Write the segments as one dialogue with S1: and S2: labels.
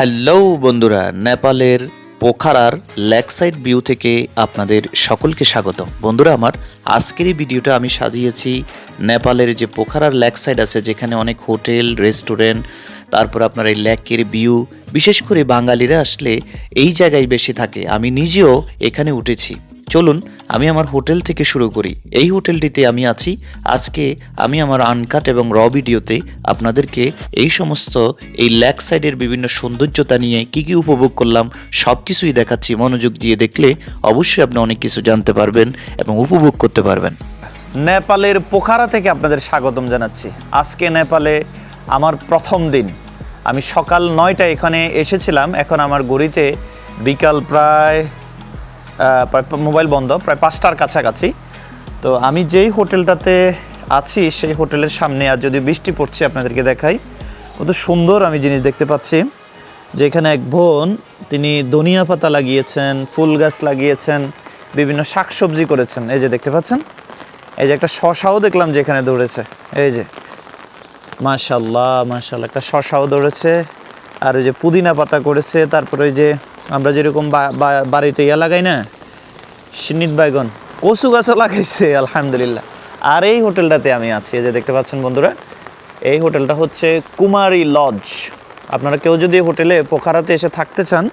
S1: Hello বন্ধুরা, নেপালের পোখারার lake side view থেকে আপনাদের সকলকে স্বাগত। বন্ধুরা আমার আজকের এই ভিডিওটা আমি সাজিয়েছি নেপালের যে পোখারার লেক সাইড আছে, যেখানে অনেক হোটেল রেস্টুরেন্ট, তারপর আপনার এই লেকের ভিউ, বিশেষ করে বাঙালিরা আসলে এই জায়গায় বেশি থাকে। আমি নিজেও এখানে উঠেছি। চলুন আমি আমার হোটেল থেকে শুরু করি। এই হোটেলটিতে আমি আছি। আজকে আমি আমার আনকাট এবং র ভিডিওতে আপনাদেরকে এই সমস্ত এই লেক সাইডের বিভিন্ন সৌন্দর্যতা নিয়ে কি কি উপভোগ করলাম সব কিছুই দেখাচ্ছি। মনোযোগ দিয়ে দেখলে অবশ্যই আপনি অনেক কিছু জানতে পারবেন এবং উপভোগ করতে পারবেন।
S2: নেপালের পোখারা থেকে আপনাদের স্বাগতম জানাচ্ছি। আজকে নেপালে আমার প্রথম দিন। আমি সকাল 9টায় এখানে এসেছিলাম। এখন আমার ঘড়িতে বিকাল প্রায় মোবাইল বন্ধ, প্রায় 5টার কাছাকাছি। তো আমি যেই হোটেলটাতে আছি সেই হোটেলের সামনে আর যদি বৃষ্টি পড়ছে আপনাদেরকে দেখাই, কত সুন্দর আমি জিনিস দেখতে পাচ্ছি। যে এখানে এক বোন, তিনি ধনিয়া পাতা লাগিয়েছেন, ফুল গাছ লাগিয়েছেন, বিভিন্ন শাকসবজি করেছেন। এই যে দেখতে পাচ্ছেন, এই যে একটা শশাও দেখলাম যে এখানে ধরেছে। এই যে মাশাল্লাহ মাশাল্লাহ, একটা শশাও ধরেছে। আর এই যে পুদিনা পাতা করেছে। তারপরে ওই যে আমরা যেরকম বাড়িতে লাগাই না, সিনিত বাইগন, কচু গাছও লাগাইছে আলহামদুলিল্লাহ। আর এই হোটেলটাতে আমি আছি, এই যে দেখতে পাচ্ছেন বন্ধুরা, এই হোটেলটা হচ্ছে কুমারী লজ। আপনারা কেউ যদি হোটেলে পোখারাতে এসে থাকতে চান,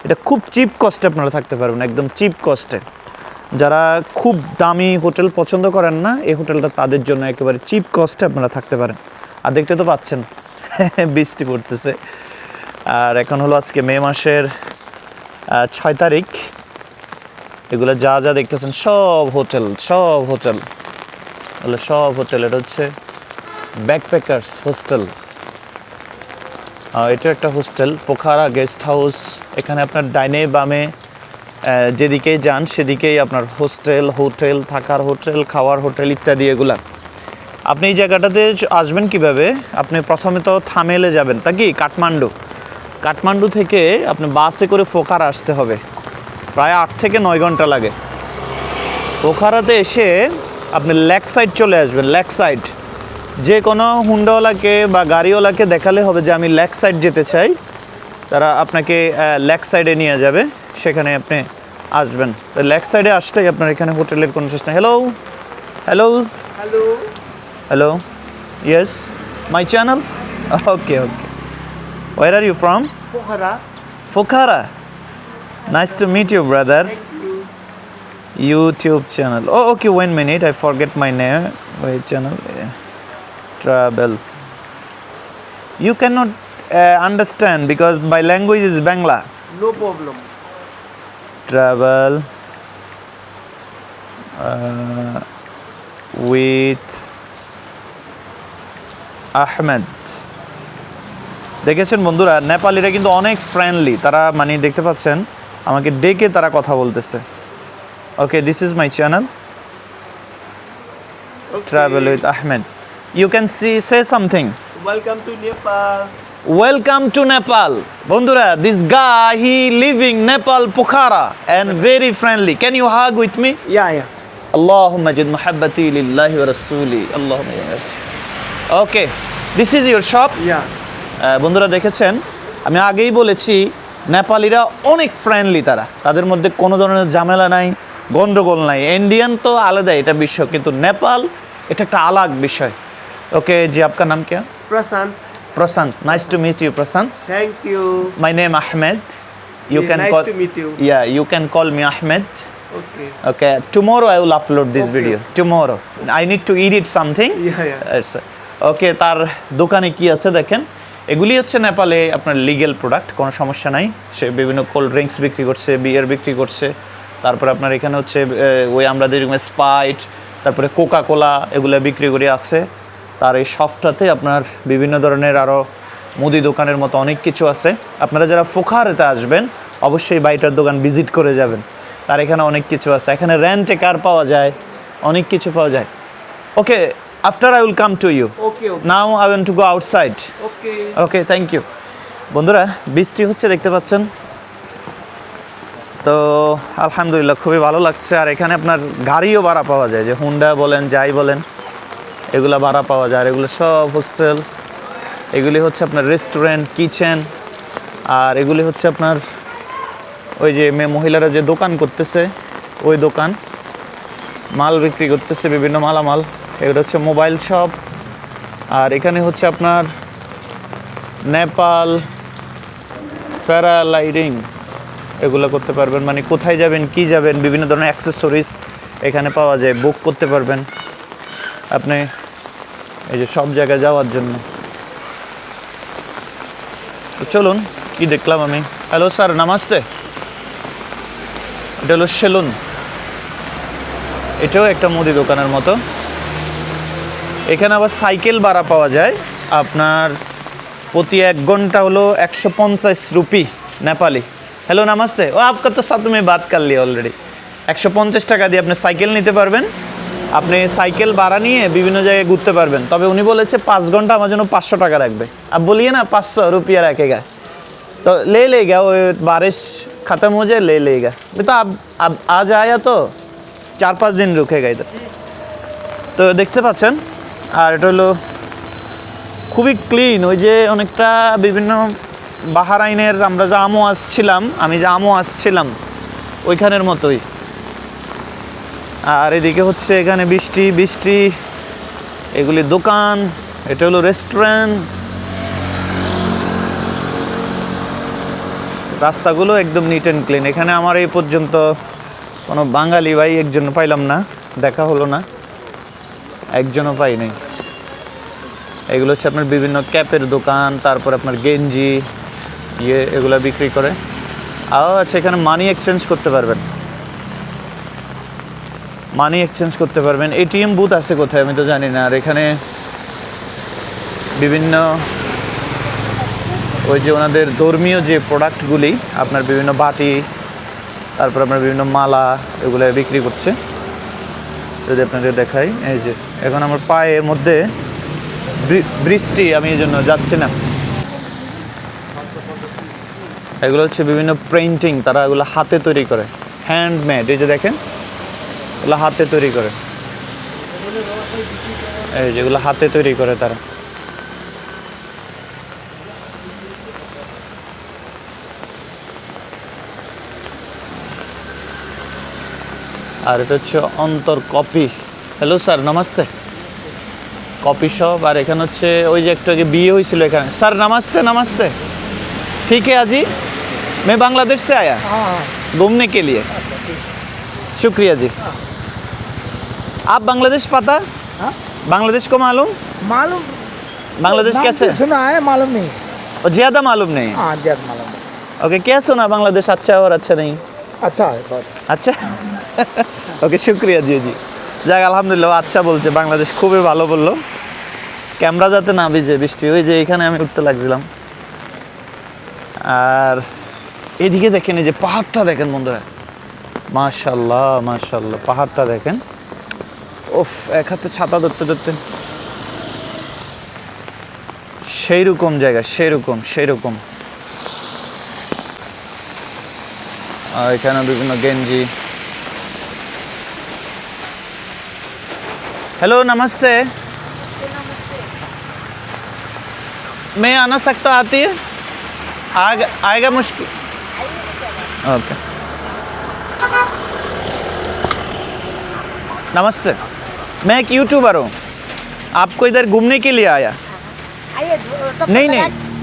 S2: এটা খুব চিপ কস্টে আপনারা থাকতে পারবেন, একদম চিপ কস্টে। যারা খুব দামি হোটেল পছন্দ করেন না, এই হোটেলটা তাদের জন্য একেবারে চিপ কস্টে আপনারা থাকতে পারেন। আর দেখতে তো পাচ্ছেন বৃষ্টি পড়তেছে। আর এখন হলো আজকে মে মাসের 6 তারিখ। এগুলো যা যা দেখতেছেন সব হোটেল এটা হচ্ছে ব্যাকপ্যাকার্স হোস্টেল। এটা একটা হোস্টেল, পোখারা গেস্ট হাউস। এখানে আপনার ডাইনে বামে যেদিকেই যান সেদিকেই আপনার হোটেল, থাকার হোটেল, খাওয়ার হোটেল ইত্যাদি এগুলা। আপনি এই জায়গাটাতে আসবেন কিভাবে? আপনি প্রথমে তো থামেলে যাবেন, তা কি কাঠমান্ডু থেকে আপনি বাসে করে পোখারা আসতে হবে। প্রায় 8 থেকে 9 ঘন্টা লাগে। পোখারাতে এসে আপনি লেক সাইড চলে আসবেন। লেক সাইড যে কোনো হুন্ডাওয়ালাকে বা গাড়িওয়ালাকে দেখালে হবে যে আমি লেক সাইড যেতে চাই, তারা আপনাকে লেক সাইডে নিয়ে যাবে, সেখানে আপনি আসবেন। তো লেক সাইডে আসলেই আপনার এখানে হোটেলের কোনো চেষ্টা। Hello hello hello hello yes, my channel. Okay okay, where are you from? Pokhara. Nice to meet you, brother. YouTube channel. Oh, okay. 1 minute. I forget my name. Wait, channel. Travel. You cannot understand because my language is Bangla.
S3: No problem.
S2: Travel with Ahmed. দেখেছেন বন্ধুরা, নেপালিরা কিন্তু অনেক friendly. তারা মানে দেখতে পাচ্ছেন আমাকে ডেকে তারা কথা বলতেছে। Okay, this is my channel, travel with Ahmed. You can say something.
S3: Welcome to Nepal.
S2: Welcome to Nepal. বন্ধুরা, this guy he living Nepal Pokhara and very friendly. Can you hug with me?
S3: Yeah.
S2: আল্লাহুম্মা জিদ মুহাব্বতি লিল্লাহি ওয়া রাসূলি। আল্লাহুম্মা ইয়াস। Okay, this is your shop.
S3: Yeah.
S2: বন্ধুরা দেখেছেন, আমি আগেই বলেছি নেপালিরা অনেক ফ্রেন্ডলি। তাদের মধ্যে কোনো ধরনের ঝামেলা নাই, গন্ডগোল নাই। ইন্ডিয়ান তো আলাদা, এটা বিষয়, কিন্তু নেপাল এটা একটা আলাগ বিষয়। ওকে জি, আপনার নাম কি?
S3: Prasant.
S2: Nice to meet you Prashant.
S3: Thank you.
S2: My name Ahmed. You can
S3: Nice
S2: call,
S3: to meet you.
S2: yeah, you can call me Ahmed.
S3: Okay.
S2: Okay, tomorrow I will upload this
S3: Okay.
S2: video. Tomorrow I need to edit something.
S3: Yeah.
S2: Okay, তার দোকানে কি আছে দেখেন। এগুলি হচ্ছে নেপালে আপনার legal product, কোনো সমস্যা নাই। সে বিভিন্ন কোল্ড ড্রিঙ্কস বিক্রি করছে, বিয়ার বিক্রি করছে। তারপরে আপনার এখানে হচ্ছে ওই আমরা যেরকম স্প্রাইট, তারপরে কোকা কোলা, এগুলো বিক্রি করে আছে। তার এই শপটাতে আপনার বিভিন্ন ধরনের আরও মুদি দোকানের মতো অনেক কিছু আছে। আপনারা যারা পোখারাতে আসবেন অবশ্যই বাইটার দোকান ভিজিট করে যাবেন। তার এখানে অনেক কিছু আছে। এখানে রেন্টে কার পাওয়া যায়, অনেক কিছু পাওয়া যায়। Okay, after I will come to you.
S3: Okay.
S2: Now I want to go outside.
S3: Okay.
S2: Okay, thank you. বন্ধুরা, বৃষ্টি হচ্ছে দেখতে পাচ্ছেন, তো আলহামদুলিল্লাহ খুবই ভালো লাগছে। আর এখানে আপনার গাড়িও ভাড়া পাওয়া যায়, যে হুন্ডা বলেন যাই বলেন, এগুলো ভাড়া পাওয়া যায়। আর এগুলো সব হোস্টেল, এগুলি হচ্ছে আপনার রেস্টুরেন্ট, কিচেন, আর এগুলি হচ্ছে আপনার ওই যে মহিলারা যে দোকান করতেছে ওই দোকান, মাল বিক্রি করতেছে, বিভিন্ন মালামাল। এগুলো হচ্ছে মোবাইল শপ। আর এখানে হচ্ছে আপনার নেপাল প্যারালাইডিং, এগুলো করতে পারবেন, মানে কোথায় যাবেন কি যাবেন বিভিন্ন ধরনের অ্যাক্সেসরিজ এখানে পাওয়া যায়, বুক করতে পারবেন আপনি এই যে সব জায়গায় যাওয়ার জন্য। তো চলুন, কি দেখলাম আমি। Hello sir, namaste. এটা হলো সেলুন, এটাও একটা মুদি দোকানের মতো। এখানে আবার সাইকেল ভাড়া পাওয়া যায় আপনার প্রতি 1 ঘন্টা হলো 150 রুপি নেপালি। হ্যালো নমস্তে। ও आपका तो साथ में बात कर लिया ऑलरेडी। 150 টাকা দিয়ে আপনি সাইকেল নিতে পারবেন। আপনি সাইকেল ভাড়া নিয়ে বিভিন্ন জায়গায় ঘুরতে পারবেন। তবে উনি বলেছে 5 ঘন্টা আমার জন্য 500 টাকা রাখবে। अब बोलिए ना 500 रुपया रखेगा तो ले लेगा, वो बारिश ख़त्म हो जाए ले लेगा। तो अब आज आया तो 4-5 दिन रुकेगा इधर। তো দেখতে পাচ্ছেন। আর এটা হলো খুবই ক্লিন, ওই যে অনেকটা বিভিন্ন বাহারাইনের আমরা যে আমি যে আমও আসছিলাম ওইখানের মতোই। আর এদিকে হচ্ছে এখানে বৃষ্টি, এগুলি দোকান, এটা হলো রেস্টুরেন্ট। রাস্তাগুলো একদম নিট অ্যান্ড ক্লিন। এখানে আমার এই পর্যন্ত কোনো বাঙালি ভাই একজন পাইলাম না, দেখা হলো না, একজনও পাই নাই। এগুলো হচ্ছে আপনার বিভিন্ন ক্যাপের দোকান, তারপর আপনার গেঞ্জি এগুলো বিক্রি করে। আচ্ছা, এখানে মানি এক্সচেঞ্জ করতে পারবেন। এটিএম বুথ আছে কোথায় আমি তো জানি না। আর এখানে বিভিন্ন ওই যে ওনাদের ধর্মীয় যে প্রোডাক্টগুলি আপনার বিভিন্ন বাটি, তারপর আপনার বিভিন্ন মালা এগুলো বিক্রি করছে। যদি আপনাদের দেখাই, এই যে এখন আমার পায়ের মধ্যে বৃষ্টি, আমি এই জন্য যাচ্ছি না। এগুলো হচ্ছে বিভিন্ন পেইন্টিং, তারা এগুলো হাতে তৈরি করে, হ্যান্ডমেড। এই যে দেখেন, এগুলো হাতে তৈরি করে, এই যেগুলো হাতে তৈরি করে তারা। আর এটা হচ্ছে Antor coffee. Hello sir namaste. Coffee shop. আর এখানে হচ্ছে ওই যে একটু আগে বিয়ে হয়েছিল এখানে। স্যার नमस्ते। ठीक है अजी, मैं बांग्लादेश से आया घूमने के लिए। शुक्रिया जी। आप बांग्लादेश पता? बांग्लादेश को मालूम बांग्लादेश कैसे?
S4: सुना है, मालूम नहीं।
S2: और ज़्यादा मालूम नहीं?
S4: हाँ, ज्यादा मालूम नहीं।
S2: ओके, क्या सुना बांग्लादेश अच्छा है और अच्छा नहीं?
S4: अच्छा है, बहुत
S2: আচ্ছা ওকে, শুক্রিয়া জি। যাক, আলহামদুলিল্লাহ আচ্ছা বলছে, বাংলাদেশ খুবই ভালো বললো। ক্যামেরা যাতে না ভিজে বৃষ্টি। ওই যে এখানে আমি উঠতে লাগছিলাম। আর এদিকে দেখেন, এই যে পাহাড়টা দেখেন বন্ধুরা, মাশাল্লাহ পাহাড়টা দেখেন। ওফ, এক হাতে ছাতা ধরতে সেই রকম জায়গা, সেই রকম। আর এখানে বিভিন্ন গেঞ্জি। हेलो नमस्ते। मैं आना सकता आती है? आएगा मुश्किल? ओके, नमस्ते। मैं एक यूट्यूबर हूँ, आपको इधर घूमने के लिए आया।
S5: आइए,
S2: नहीं,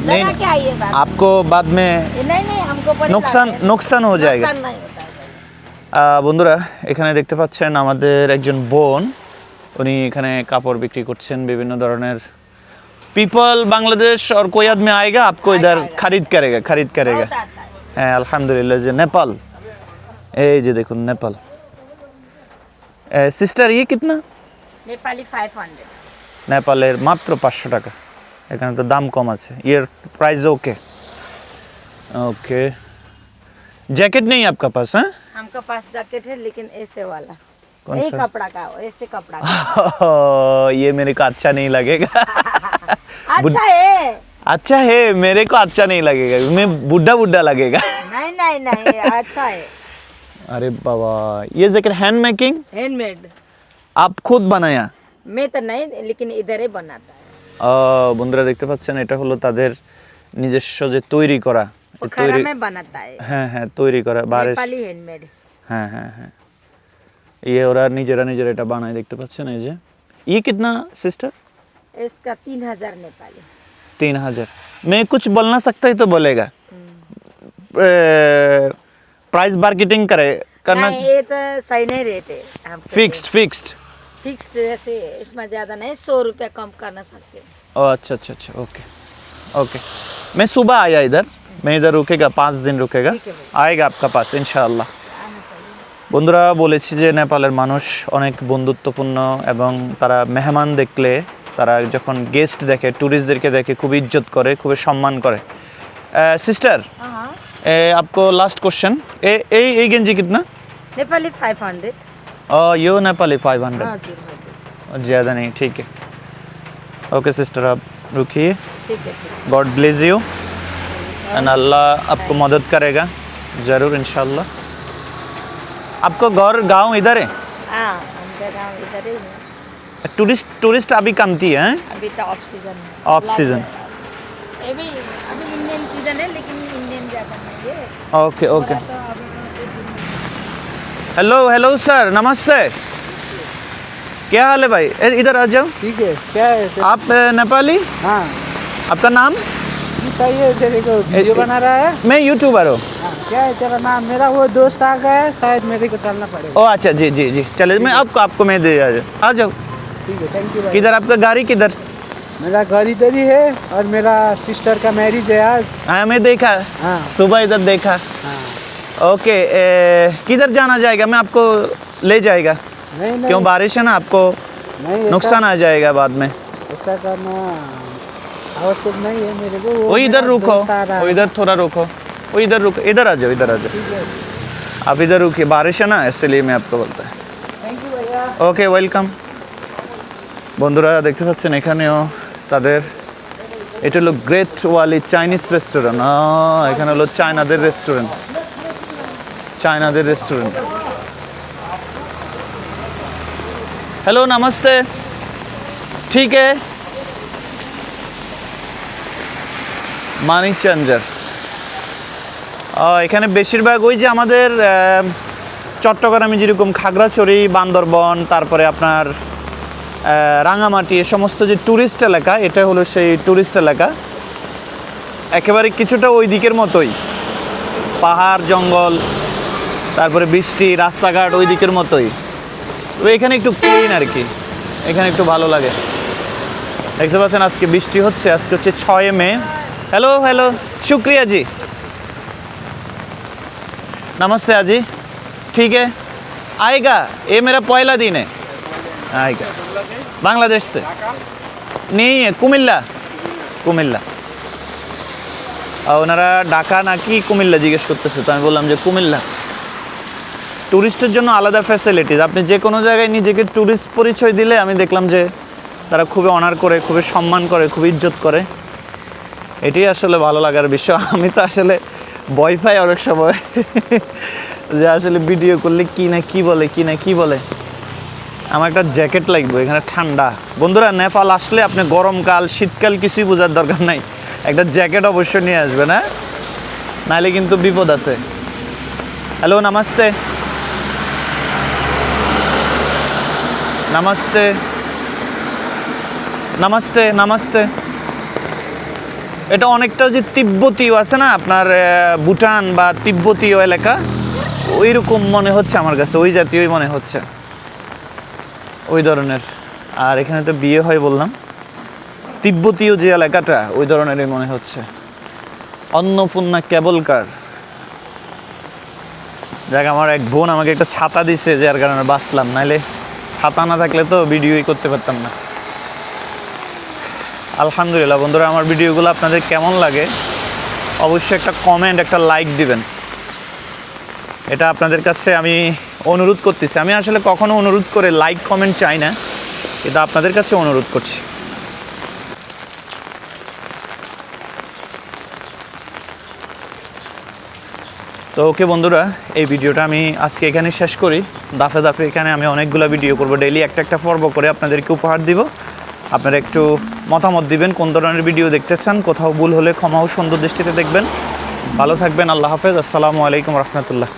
S5: लगा के आइए बात।
S2: आपको बाद में
S5: नहीं, हमको पड़ेगा।
S2: नुकसान हो जाएगा।
S5: नुकसान नहीं होता है।
S2: বন্ধুরা, এখানে দেখতে পাচ্ছেন আমাদের একজন বোন, উনি এখানে কাপড় বিক্রি করছেন বিভিন্ন ধরনের। পিপল বাংলাদেশ और कोई आदमी आएगा आपको इधर खरीद करेगा।
S5: बहुत आता है।
S2: হ্যাঁ আলহামদুলিল্লাহ। যে নেপাল, এই যে দেখুন নেপাল। সিস্টার ये कितना?
S5: नेपाली 500।
S2: নেপালের মাত্র 500 টাকা। এখানে তো দাম কম আছে। এর প্রাইস ওকে। जैकेट नहीं है आपका पास? हैं?
S5: हमका पास जैकेट है, लेकिन ऐसे वाला,
S2: कौन
S5: यही
S2: सा?
S5: कपड़ा का, ऐसे कपड़ा का।
S2: ये मेरे को अच्छा नहीं लगेगा।
S5: अच्छा है।
S2: अच्छा है, मेरे को अच्छा नहीं लगेगा, मैं बुढ़ा लगेगा।
S5: नहीं, अच्छा है।
S2: अरे बाबा, ये जैकेट हैंड मेकिंग
S5: हैंडमेड।
S2: आप खुद बनाया?
S5: मैं तो नहीं, लेकिन इधर ही बनाता है।
S2: বন্ধুরা দেখতে পাচ্ছেন, এটা হলো তাদের নিজস্ব যে তৈরি করা
S5: पोखरा में बनाता है
S2: হ্যাঁ হ্যাঁ তৈরি করা বারিশ
S5: नेपाली हैंडमेड
S2: হ্যাঁ হ্যাঁ হ্যাঁ ये ওরা নিজেরা নিজেরা এটা বানায় দেখতে পাচ্ছেন এই যে ये कितना सिस्टर
S5: इसका 3000 नेपाली
S2: 3000 मैं कुछ बोलना सकता है तो बोलेगा प्राइस मार्केटिंग करे करना
S5: नहीं ये तो सही नहीं रेट है हमको
S2: फिक्स्ड
S5: फिक्स जैसे इसमें ज्यादा नहीं 100 रुपया कम करना सकते हैं
S2: ओ अच्छा अच्छा अच्छा ओके ओके मैं सुबह आया इधर मैं इधर रुकेगा 5 दिन रुकेगा
S5: ठीक है भाई।
S2: आएगा आपका पास इंशाल्लाह
S5: आना चाहिए
S2: বন্ধুরা বলেছি যে নেপালের মানুষ অনেক বন্ধুত্বপূর্ণ এবং তারা মেহমান দেখলে তারা যখন গেস্ট দেখে ট্যুরিস্টদেরকে দেখে খুব ইজ্জত করে খুব সম্মান করে সিস্টার
S5: हाँ
S2: आपको लास्ट क्वेश्चन ए गंजी कितना
S5: नेपाली 500
S2: यो नेपाली 500
S5: हाँ जी हाँ जी
S2: ज़्यादा नहीं ठीक है ओके सिस्टर आप रुकिए
S5: ठीक है ठीक
S2: गॉड ब्लेस यू एंड अल्लाह आपको मदद करेगा ज़रूर इंशाल्लाह आपको गांव इधर है
S5: हाँ उनका गाँव इधर ही है
S2: टूरिस्ट अभी कमती है
S5: अभी तो ऑफ सीजन है
S2: ऑफ सीजन
S5: ये भी अभी इंडियन सीजन है लेकिन इंडियन ज़्यादा नहीं है
S2: ओके ओके
S5: तो अभी
S2: हेलो हेलो सर नमस्ते क्या हाल है भाई इधर आ जाओ
S4: ठीक है क्या है
S2: आप नेपाली
S4: हाँ
S2: आपका नाम
S4: चाहिए तेरे को वीडियो बना रहा है
S2: मैं यूट्यूबर हूँ
S4: हाँ, क्या है तेरा नाम मेरा वो दोस्त आ गया है शायद मेरे को चलना पड़ेगा
S2: ओ अच्छा जी जी जी चलिए मैं आपको मैं दे आ जाओ
S4: ठीक है थैंक यू भाई
S2: किधर आपका गाड़ी किधर
S4: मेरा घर इधर ही है और मेरा सिस्टर का मैरिज है आज
S2: हाँ मैं देखा
S4: हाँ
S2: सुबह इधर देखा
S4: हाँ
S2: ओके किधर जाना जाएगा मैं आपको ले जाएगा
S4: नहीं नहीं
S2: क्यों बारिश है ना आपको
S4: नहीं ऐसा-
S2: नुकसान आ जाएगा बाद में
S4: ऐसा करना आवश्यक नहीं है मेरे को
S2: वो इधर
S4: मेरा
S2: रुको
S4: दोस्त आ रहा
S2: वो
S4: है।
S2: इधर थोड़ा रुको वो इधर रुको इधर आ जाओ
S4: ठीक है
S2: आप इधर रुकिए बारिश है ना इसलिए मैं आपको बोलता है
S4: थैंक यू भैया
S2: ওকে ওয়েলকাম বন্ধুরা দেখতে পাচ্ছেন এখানেও তাদের এটা হলো গ্রেট ওয়ালি চাইনিজ রেস্টুরেন্ট এখানে হলো চায়নাদের রেস্টুরেন্ট हेलो नमस्ते ठीक है মানিক চেঞ্জার এখানে বেশিরভাগ ওই যে আমাদের চট্টগ্রামে যেরকম খাগড়াছড়ি বান্দরবন তারপরে আপনার রাঙামাটি এ সমস্ত যে ট্যুরিস্ট এলাকা এটা হলো সেই ট্যুরিস্ট এলাকা একেবারে কিছুটা ওই দিকের মতোই পাহাড় জঙ্গল তারপরে বৃষ্টি রাস্তাঘাট ওই দিকের মতোই তবে এখানে একটু ক্লিন আর কি এখানে একটু ভালো লাগে দেখতে পাচ্ছেন আজকে বৃষ্টি হচ্ছে আজকে হচ্ছে 6 মে हेलो हेलो शुक्रिया जी नमस्ते आजी ठीक है आएगा ये मेरा पहला दिन है आएगा बांग्लादेश से नहीं है कुमिल्ला और ওনারা ঢাকা নাকি কুমিল্লা জিজ্ঞেস করতেছে তো আমি বললাম যে কুমিল্লা ট্যুরিস্টের জন্য আলাদা ফ্যাসিলিটিস আপনি যে কোনো জায়গায় নিজেকে ট্যুরিস্ট পরিচয় দিলে আমি দেখলাম যে তারা খুবই অনার করে খুবই সম্মান করে খুবই ইজ্জত করে এটাই আসলে ভালো লাগার বিষয় আমি তো আসলে ভয় পাই অনেক সময় যে আসলে ভিডিও করলে কি বলে আমার একটা জ্যাকেট লাগবে এখানে ঠান্ডা বন্ধুরা নেপাল আসলে আপনি গরমকাল শীতকাল কিছুই বোঝার দরকার নাই একটা জ্যাকেট অবশ্যই নিয়ে আসবেন হ্যাঁ নাহলে কিন্তু বিপদ আছে হ্যালো নমস্তে নমস্তে নমস্তে নমস্তে এটা অনেকটা যে তিব্বতীয় আছে না আপনার ভুটান বা তিব্বতীয় এলাকা ওই রকম মনে হচ্ছে আমার কাছে ওই জাতীয়ই মনে হচ্ছে ওই ধরনের আর এখানে তো বিয়ে হয় বললাম তিব্বতীয় যে এলাকাটা ওই ধরনেরই মনে হচ্ছে অন্নপূর্ণা কেবল কার যাক আমার এক বোন আমাকে একটা ছাতা দিছে যার কারণে বাঁচলাম নাহলে ছাতা না থাকলে তো ভিডিওই করতে পারতাম না আলহামদুলিল্লাহ বন্ধুরা আমার ভিডিওগুলো আপনাদের কেমন লাগে অবশ্যই একটা কমেন্ট একটা লাইক দিবেন এটা আপনাদের কাছে আমি অনুরোধ করতেছি আমি আসলে কখনো অনুরোধ করে লাইক কমেন্ট চাই না কিন্তু আপনাদের কাছে অনুরোধ করছি তো ওকে বন্ধুরা এই ভিডিওটা আমি আজকে এখানে শেষ করি দাফে দাফে এখানে আমি অনেকগুলো ভিডিও করব ডেইলি একটা পর্ব করে আপনাদেরকে উপহার দিব আপনারা একটু মতামত দিবেন কোন ধরনের ভিডিও দেখতে চান কোথাও ভুল হলে ক্ষমা ও সুন্দর দৃষ্টিতে দেখবেন ভালো থাকবেন, আল্লাহ হাফেজ, আসসালামু আলাইকুম রহমতুল্লাহ।